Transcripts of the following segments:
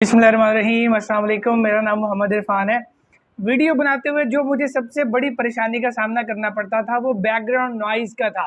बिस्मिल्लाहिर्रहमानिर्रहीम। अस्सलाम वालेकुम। मेरा नाम मोहम्मद इरफान है। वीडियो बनाते हुए जो मुझे सबसे बड़ी परेशानी का सामना करना पड़ता था वो बैकग्राउंड नॉइज़ का था।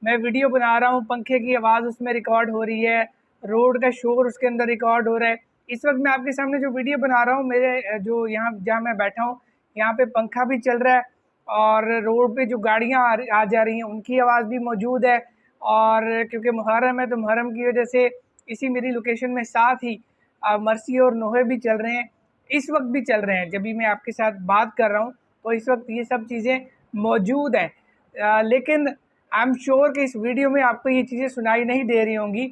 मैं वीडियो बना रहा हूँ, पंखे की आवाज़ उसमें रिकॉर्ड हो रही है, रोड का शोर उसके अंदर रिकॉर्ड हो रहा है। इस वक्त मैं आपके सामने जो वीडियो बना रहा हूँ, मेरे जो यहाँ जहाँ मैं बैठा हूँ यहाँ पे पंखा भी चल रहा है और रोड पे जो गाड़ियाँ आ जा रही हैं उनकी आवाज़ भी मौजूद है। और क्योंकि मुहर्रम है तो मुहर्रम की वजह से इसी मेरी लोकेशन में साथ ही मरसी और नोहे भी चल रहे हैं, इस वक्त भी चल रहे हैं। जब भी मैं आपके साथ बात कर रहा हूँ तो इस वक्त ये सब चीज़ें मौजूद हैं। लेकिन आई एम श्योर कि इस वीडियो में आपको ये चीज़ें सुनाई नहीं दे रही होंगी।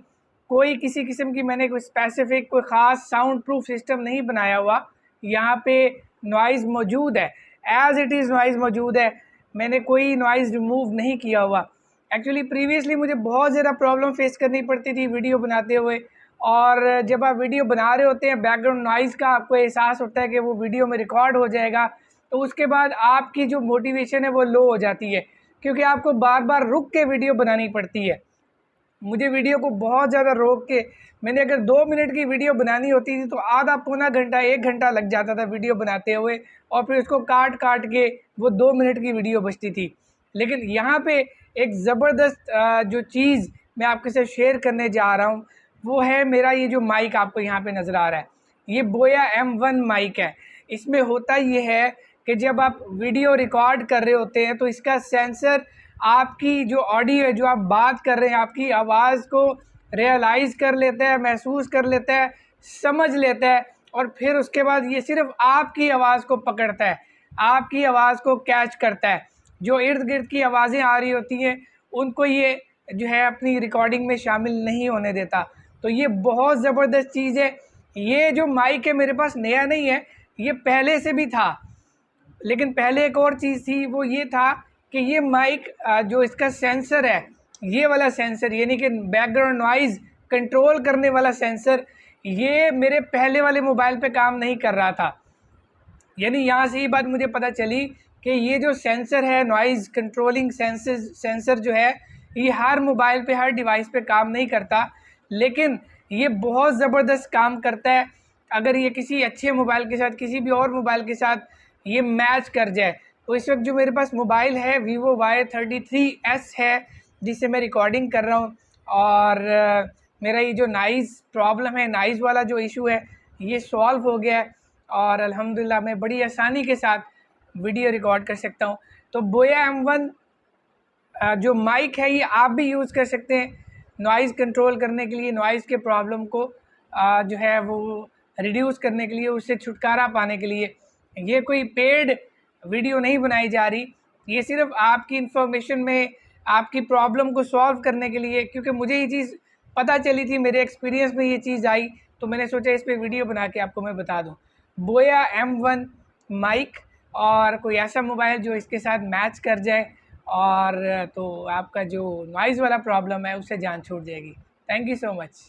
कोई किसी किस्म की मैंने कोई स्पेसिफिक कोई ख़ास साउंड प्रूफ सिस्टम नहीं बनाया हुआ। यहाँ पे नॉइज़ मौजूद है, एज़ इट इज़ नॉइज़ मौजूद है। मैंने कोई नॉइज़ रिमूव नहीं किया हुआ। एक्चुअली प्रीवियसली मुझे बहुत ज़्यादा प्रॉब्लम फेस करनी पड़ती थी वीडियो बनाते हुए। और जब आप वीडियो बना रहे होते हैं, बैकग्राउंड नॉइज़ का आपको एहसास होता है कि वो वीडियो में रिकॉर्ड हो जाएगा, तो उसके बाद आपकी जो मोटिवेशन है वो लो हो जाती है, क्योंकि आपको बार बार रुक के वीडियो बनानी पड़ती है। मुझे वीडियो को बहुत ज़्यादा रोक के, मैंने अगर 2 मिनट की वीडियो बनानी होती थी तो आधा पौना घंटा 1 घंटा लग जाता था वीडियो बनाते हुए, और फिर उसको काट काट के वो 2 मिनट की वीडियो बचती थी। लेकिन यहाँ पे एक ज़बरदस्त जो चीज़ मैं आपके साथ शेयर करने जा रहा हूँ वो है मेरा ये जो माइक आपको यहाँ पे नज़र आ रहा है, ये बोया M1 माइक है। इसमें होता ये है कि जब आप वीडियो रिकॉर्ड कर रहे होते हैं तो इसका सेंसर आपकी जो ऑडियो है, जो आप बात कर रहे हैं, आपकी आवाज़ को रियलाइज़ कर लेता है, महसूस कर लेता है, समझ लेता है, और फिर उसके बाद ये सिर्फ़ आपकी आवाज़ को पकड़ता है, आपकी आवाज़ को कैच करता है। जो इर्द-गिर्द की आवाज़ें आ रही होती हैं उनको ये जो है अपनी रिकॉर्डिंग में शामिल नहीं होने देता। तो ये बहुत ज़बरदस्त चीज़ है। ये जो माइक है मेरे पास नया नहीं है, ये पहले से भी था। लेकिन पहले एक और चीज़ थी, वो ये था कि ये माइक जो इसका सेंसर है, ये वाला सेंसर यानी कि बैकग्राउंड नॉइज़ कंट्रोल करने वाला सेंसर, ये मेरे पहले वाले मोबाइल पे काम नहीं कर रहा था। यानी यहाँ से ये बात मुझे पता चली कि ये जो सेंसर है, नॉइज़ कंट्रोलिंग सेंसर जो है, ये हर मोबाइल पे, हर डिवाइस पे काम नहीं करता, लेकिन ये बहुत ज़बरदस्त काम करता है अगर ये किसी अच्छे मोबाइल के साथ, किसी भी और मोबाइल के साथ ये मैच कर जाए। तो इस वक्त जो मेरे पास मोबाइल है Vivo Y33s है, जिससे मैं रिकॉर्डिंग कर रहा हूँ। और मेरा ये जो नॉइज़ प्रॉब्लम है, नॉइज़ वाला जो इशू है, ये सॉल्व हो गया है और अल्हम्दुलिल्लाह मैं बड़ी आसानी के साथ वीडियो रिकॉर्ड कर सकता हूँ। तो बोया M1 जो माइक है ये आप भी यूज़ कर सकते हैं नॉइज़ कंट्रोल करने के लिए, नॉइज़ के प्रॉब्लम को जो है वो रिड्यूस करने के लिए, उससे छुटकारा पाने के लिए। ये कोई पेड वीडियो नहीं बनाई जा रही, ये सिर्फ़ आपकी इन्फॉर्मेशन में, आपकी प्रॉब्लम को सॉल्व करने के लिए, क्योंकि मुझे ये चीज़ पता चली थी, मेरे एक्सपीरियंस में ये चीज़ आई, तो मैंने सोचा इस पे वीडियो बना के आपको मैं बता दूँ। बोया M1 माइक, और कोई ऐसा मोबाइल जो इसके साथ मैच कर जाए, और तो आपका जो नॉइज़ वाला प्रॉब्लम है उससे जान छूट जाएगी। Thank you so much.